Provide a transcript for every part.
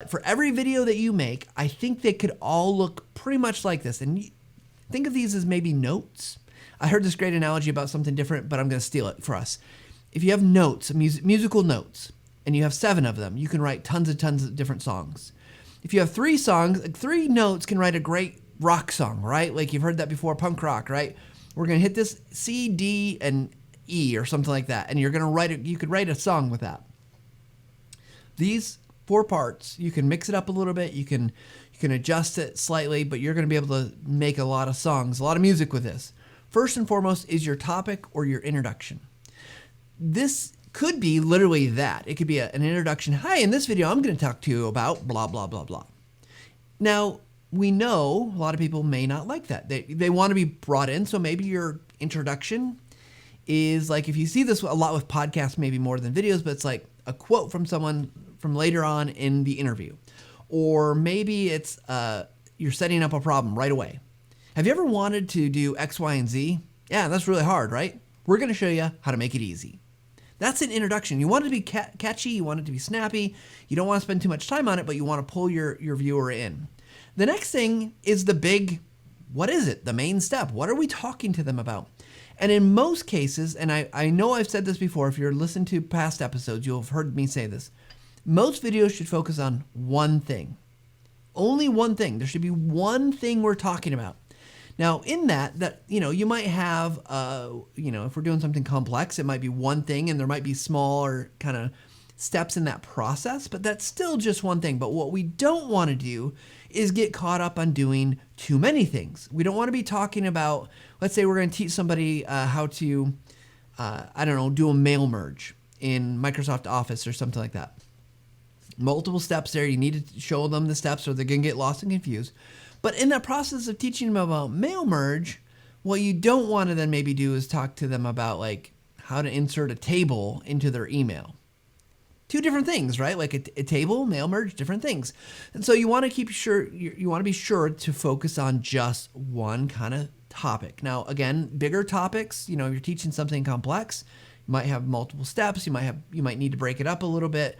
But for every video that you make, I think they could all look pretty much like this. And think of these as maybe notes. I heard this great analogy about something different, but I'm going to steal it for us. If you have notes, musical notes, and you have 7 of them, you can write tons of different songs. If you have 3 songs, 3 notes can write a great rock song, right? Like you've heard that before, punk rock, right? We're going to hit this C, D, and E or something like that. And you're going to write it. You could write a song with that. These 4 parts, you can mix it up a little bit. You can adjust it slightly, but you're going to be able to make a lot of songs, a lot of music with this. First and foremost is your topic or your introduction. This could be literally that. It could be an introduction. Hi, in this video, I'm going to talk to you about blah, blah, blah, blah. Now, we know a lot of people may not like that. They want to be brought in. So maybe your introduction is like, if you see this a lot with podcasts, maybe more than videos, but it's like a quote from someone from later on in the interview. Or maybe it's you're setting up a problem right away. Have you ever wanted to do X, Y, and Z? Yeah, that's really hard, right? We're going to show you how to make it easy. That's an introduction. You want it to be catchy. You want it to be snappy. You don't want to spend too much time on it, but you want to pull your viewer in. The next thing is the big, what is it? The main step. What are we talking to them about? And in most cases, and I know I've said this before, if you're listening to past episodes, you'll have heard me say this. Most videos should focus on one thing. Only one thing. There should be one thing we're talking about. Now, in that, you might have, if we're doing something complex, it might be one thing, and there might be smaller kind of steps in that process, but that's still just one thing. But what we don't want to do is get caught up on doing too many things. We don't want to be talking about, let's say we're going to teach somebody how to, do a mail merge in Microsoft Office or something like that. Multiple steps there. You need to show them the steps or they're going to get lost and confused. But in that process of teaching them about mail merge, what you don't want to then maybe do is talk to them about like how to insert a table into their email. 2 different things, right? Like a table, mail merge, different things. And so you want to you want to be sure to focus on just one kind of topic. Now, again, bigger topics, you're teaching something complex, you might have multiple steps, you might need to break it up a little bit.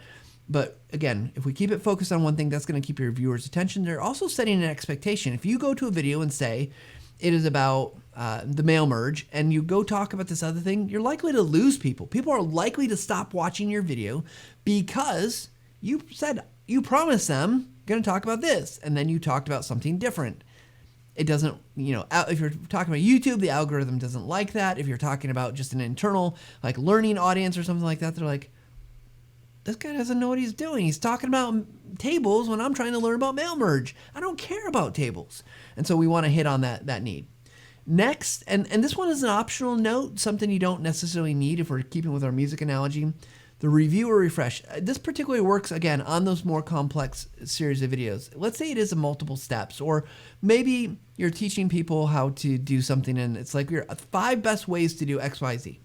But again, if we keep it focused on one thing, that's going to keep your viewers' attention. They're also setting an expectation. If you go to a video and say it is about the mail merge and you go talk about this other thing, you're likely to lose people. People are likely to stop watching your video because you promised them you're going to talk about this, and then you talked about something different. It doesn't, if you're talking about YouTube, the algorithm doesn't like that. If you're talking about just an internal like learning audience or something like that, they're like, this guy doesn't know what he's doing. He's talking about tables when I'm trying to learn about mail merge. I don't care about tables. And so we want to hit on that need. Next, and this one is an optional note, something you don't necessarily need if we're keeping with our music analogy, the review or refresh. This particularly works, again, on those more complex series of videos. Let's say it is a multiple steps, or maybe you're teaching people how to do something and it's like 5 best ways to do X, Y, Z.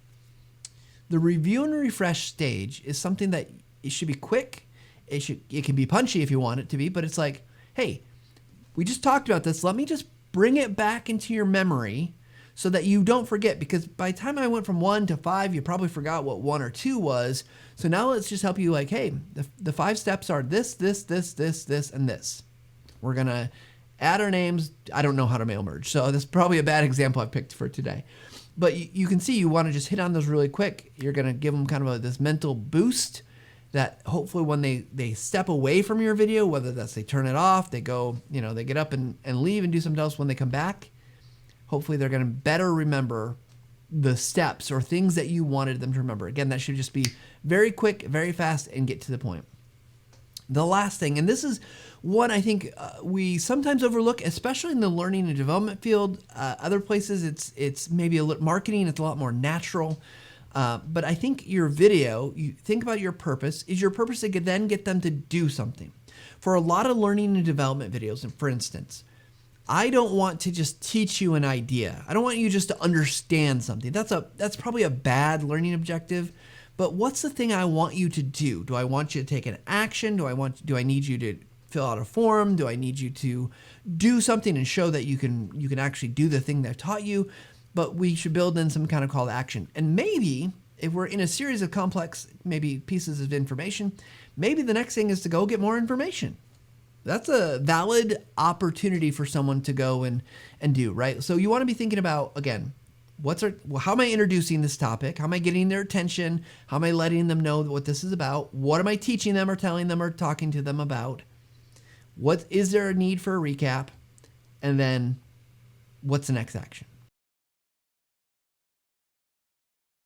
The review and refresh stage is something that it should be quick. It can be punchy if you want it to be, but it's like, hey, we just talked about this. Let me just bring it back into your memory so that you don't forget, because by the time I went from 1 to 5, you probably forgot what 1 or 2 was. So now let's just help you like, hey, the 5 steps are this, and this. We're going to add our names. I don't know how to mail merge, so this is probably a bad example I picked for today. But you can see you want to just hit on those really quick. You're going to give them kind of this mental boost that hopefully when they step away from your video, whether that's they turn it off, they go, they get up and leave and do something else, when they come back, hopefully they're going to better remember the steps or things that you wanted them to remember. Again, that should just be very quick, very fast, and get to the point. The last thing, and this is one I think we sometimes overlook, especially in the learning and development field. Other places it's maybe marketing, it's a lot more natural. But I think your video, you think about your purpose. Is your purpose to then get them to do something? For a lot of learning and development videos, and for instance, I don't want to just teach you an idea. I don't want you just to understand something. That's probably a bad learning objective. But what's the thing I want you to do? Do I want you to take an action? Do I need you to fill out a form? Do I need you to do something and show that you can actually do the thing that I've taught you? But we should build in some kind of call to action. And maybe if we're in a series of complex maybe pieces of information, maybe the next thing is to go get more information. That's a valid opportunity for someone to go and do, right? So you want to be thinking about, again, how am I introducing this topic? How am I getting their attention? How am I letting them know what this is about? What am I teaching them or telling them or talking to them about? What is there a need for a recap? And then what's the next action?